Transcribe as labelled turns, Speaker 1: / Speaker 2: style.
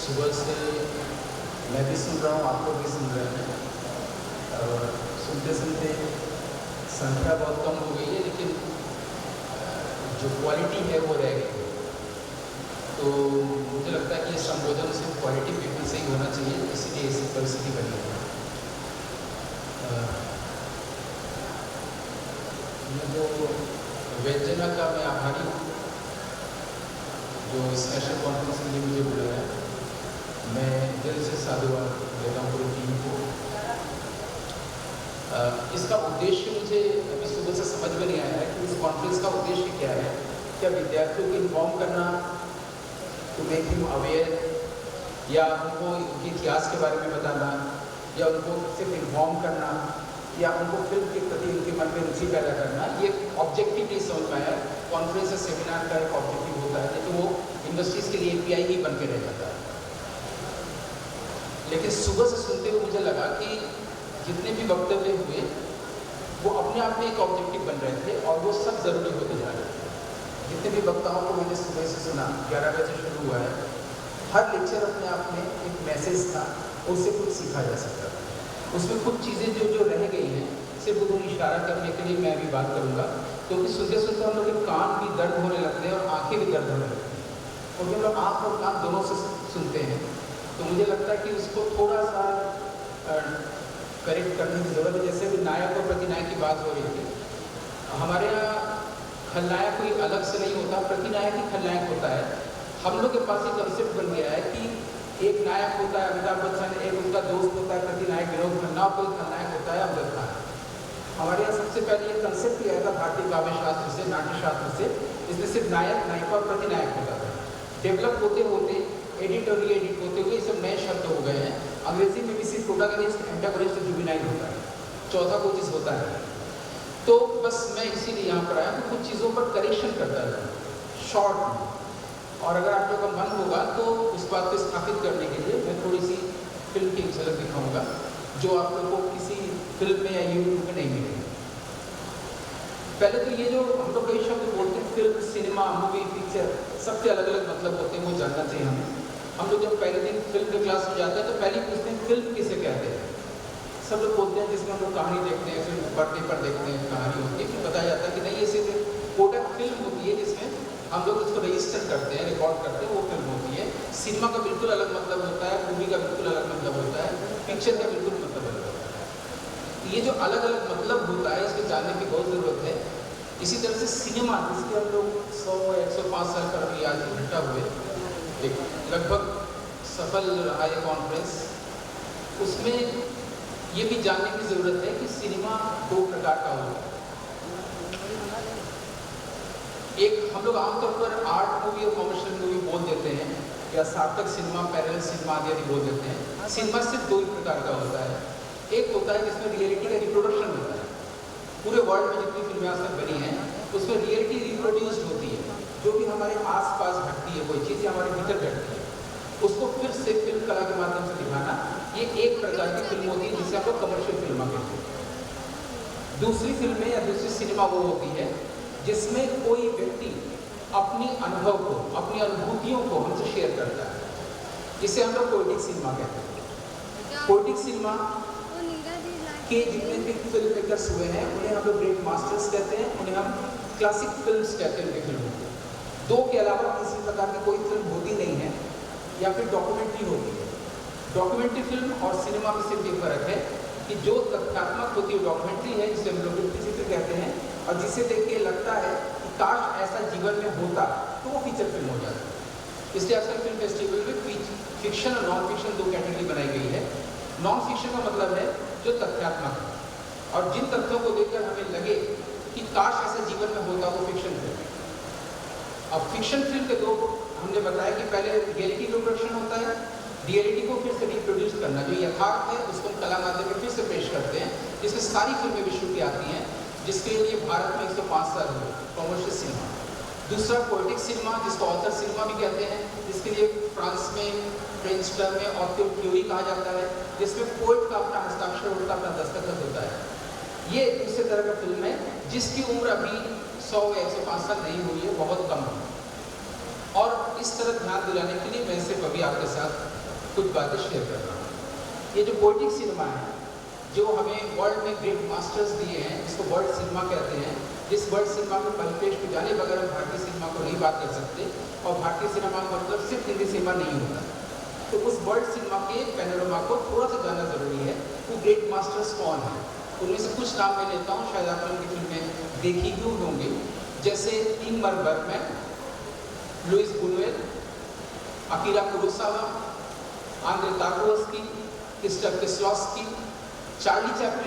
Speaker 1: सुबह से मैं भी सुन रहा हूँ, आप लोग भी सुन रहे हैं और सुनते सुनते संख्या बहुत कम हो गई है, लेकिन जो क्वालिटी है वो रह गई है। तो मुझे लगता है कि ये संबोधन सिर्फ क्वालिटी पीपल से ही होना चाहिए, इसीलिए ऐसी परिस्थिति बनी है। ये जो व्यंजना का मैं आभारी हूँ जो स्पेशल कॉन्फ्रेंस के लिए मुझे बुलाया है। मैं दिल से साधुवाद देता हूँ पूरी टीम को। इसका उद्देश्य मुझे अभी सुबह से समझ में नहीं आया है कि इस कॉन्फ्रेंस का उद्देश्य क्या है। क्या विद्यार्थियों को इन्फॉर्म करना, टू मेक हिम अवेयर, या उनको उनके इतिहास के बारे में बताना, या उनको सिर्फ इन्फॉर्म करना, या उनको फिल्म के प्रति उनके मन में रुचि पैदा करना। ये ऑब्जेक्टिव नहीं समझ में आया। कॉन्फ्रेंस या सेमिनार का एक ऑब्जेक्टिव होता है, तो वो यूनिवर्सिटीज़ के लिए API ही बन के रह जाता है। लेकिन सुबह से सुनते हुए मुझे लगा कि जितने भी वक्तव्य हुए वो अपने आप में एक ऑब्जेक्टिव बन रहे थे और वो सब ज़रूरी होते जा रहे थे। जितने भी वक्ताओं को मैंने सुबह से सुना, 11 बजे शुरू हुआ है, हर लेक्चर अपने आप में एक मैसेज था, उससे कुछ सीखा जा सकता था। उसमें कुछ चीज़ें जो रह गई हैं, सिर्फ उनको इशारा करने के लिए मैं अभी बात करूँगा, क्योंकि सुनते सुनते हम लोग के कान भी दर्द होने लगते हैं और आँखें भी दर्द होने लगती हैं, क्योंकि हम लोग आँख और कान दोनों से सुनते हैं। तो मुझे लगता है कि उसको थोड़ा सा करेक्ट करने की ज़रूरत है। जैसे भी नायक और प्रतिनायक की बात हो रही थी, हमारे यहाँ खलनायक कोई अलग से नहीं होता, प्रतिनायक ही खलनायक होता है। हम लोग के पास एक कंसेप्ट बन गया है कि एक नायक होता है अमिताभ बच्चन, एक उनका दोस्त होता है प्रतिनायक विनोद खन्ना, कोई खलनायक होता है अमजद खान। हमारे यहाँ सबसे पहले ये कंसेप्ट लिया था भारतीय काव्य शास्त्र से, नाट्य शास्त्र से, इसमें सिर्फ नायक, नायिका और प्रतिनायक होता था। डेवलप होते होते, एडिट और री-एडिट होते हुए सब नए शब्द हो गए हैं। अंग्रेजी में भी सिर्फ प्रोटैगनिस्ट, एंटागोनिस्ट, जुवेनाइल होता है, चौथा कोई चीज़ होता है। तो बस मैं इसीलिए यहाँ पर आया कि कुछ चीज़ों पर करेक्शन करता है शॉर्ट में, और अगर आप लोग का मन होगा तो उस बात को स्थापित करने के लिए मैं थोड़ी सी फिल्म की झलक दिखाऊंगा जो आप लोग को किसी फिल्म में या यूट्यूब में नहीं मिलेगी। पहले तो ये जो हम लोग कई शब्द बोलते हैं, फिल्म, सिनेमा, मूवी, पिक्चर, सबके अलग अलग मतलब होते हैं, वो जानना चाहिए हमें। हम लोग जब पहले दिन फिल्म के क्लास में जाते हैं तो पहले पूछते हैं फिल्म किसे कहते हैं। सब लोग बोलते हैं जिसमें हम लोग कहानी देखते हैं, फिर बर्थडे पर देखते हैं कहानी होती है, फिर बताया जाता है कि नहीं, ये सिर्फ कोडक फिल्म होती है जिसमें हम लोग उसको रजिस्टर करते हैं, रिकॉर्ड करते हैं, वो फिल्म होती है। सिनेमा का बिल्कुल अलग मतलब होता है, मूवी का बिल्कुल अलग मतलब होता है, पिक्चर का बिल्कुल मतलब अलग होता है। ये जो अलग अलग मतलब होता है इसको जानने की बहुत ज़रूरत है। इसी तरह से सिनेमा, जिसके हम लोग 100-105 साल पर अभी आज इकट्ठा हुए, एक लगभग सफल रहा ये कॉन्फ्रेंस, उसमें ये भी जानने की ज़रूरत है कि सिनेमा 2 प्रकार का होता है। एक हम लोग आमतौर पर आर्ट मूवी और कमर्शियल मूवी बोल देते हैं, या सार्थक सिनेमा, पैरेलल सिनेमा आदि बोल देते हैं। सिनेमा सिर्फ 2 ही प्रकार का होता है। एक होता है जिसमें रियलिटी का रिप्रोडक्शन होता है। पूरे वर्ल्ड में जितनी फिल्में आज तक बनी हैं उसमें रियलिटी रिप्रोड्यूस्ड होती है। जो भी हमारे आसपास घटती है, कोई चीज़ हमारे भीतर घटती है, उसको फिर से फिल्म कला के माध्यम से दिखाना, ये एक प्रकार की फिल्म होती है जिसे हम लोग कमर्शियल फिल्म कहते हैं। दूसरी फिल्में या दूसरी सिनेमा वो होती है जिसमें कोई व्यक्ति अपनी अनुभव को, अपनी अनुभूतियों को हमसे शेयर करता है, जिसे हम लोग पोएटिक सिनेमा कहते हैं। पोएटिक सिनेमा के जितने भी फिल्म मेकर्स हुए हैं उन्हें हम लोग ग्रेट मास्टर्स कहते हैं, उन्हें हम क्लासिक फिल्म्स कहते हैं उनकी फिल्मों को। 2 के अलावा किसी प्रकार की कोई फिल्म होती नहीं है, या फिर डॉक्यूमेंट्री होती है। डॉक्यूमेंट्री फिल्म और सिनेमा में सिर्फ ये फर्क है कि जो तथ्यात्मक होती है डॉक्यूमेंट्री है, जिसे हम लोग व्यक्तिचित्र कहते हैं, और जिसे देख के लगता है कि काश ऐसा जीवन में होता, तो वो फीचर फिल्म हो जाती है। इसलिए आजकल फिल्म फेस्टिवल में फिक्शन और नॉन फिक्शन 2 कैटेगरी बनाई गई है। नॉन फिक्शन का मतलब है जो तथ्यात्मक है, और जिन तथ्यों को देखकर हमें लगे कि काश ऐसा जीवन में होता, वो फिक्शन फिल्म है। अब फिक्शन फिल्म के 2 हमने बताया कि पहले रियलिटी रिप्रोडक्शन होता है, रियलिटी को फिर से रिप्रोड्यूस करना, जो यथार्थ है उसको कला माध्यम में फिर से पेश करते हैं, जिसमें सारी फिल्में विश्व की आती हैं, जिसके लिए भारत में 105 साल हुए कमर्शियल सिनेमा। दूसरा पोएटिक सिनेमा, जिसको ऑथर सिनेमा भी कहते हैं, जिसके लिए फ्रांस में, फ्रेंच टर्म में ऑथर थ्योरी कहा जाता है, जिसमें पोएट का अपना हस्ताक्षर होता है, अपना दस्तखत होता है। ये दूसरे तरह का फिल्म है जिसकी उम्र अभी 100 या 105 साल नहीं हुई है, बहुत कम है। और इस तरह ध्यान दिलाने के लिए मैं सिर्फ अभी आपके साथ कुछ बातें शेयर कर रहा हूँ। ये जो पोएटिक सिनेमा है, जो हमें वर्ल्ड में ग्रेट मास्टर्स दिए हैं, इसको वर्ल्ड सिनेमा कहते हैं, जिस वर्ल्ड सिनेमा के परिपेश को जाने बगैर हम भारतीय सिनेमा को नहीं बात कर सकते, और भारतीय सिनेमा का मतलब सिर्फ हिंदी सिनेमा नहीं होता। तो उस वर्ल्ड सिनेमा के पैनोरमा को थोड़ा सा जानना जरूरी है। वो ग्रेट मास्टर्स कौन है, उनमें से कुछ नाम मैं लेता हूँ, शायद आपने उनकी फिल्में देखी भी होंगी, जैसे Ingmar Bergman, Luis Bunuel, Akira Kurosawa, Andrei Tarkovsky, Krzysztof Kieslowski, Charlie Chaplin,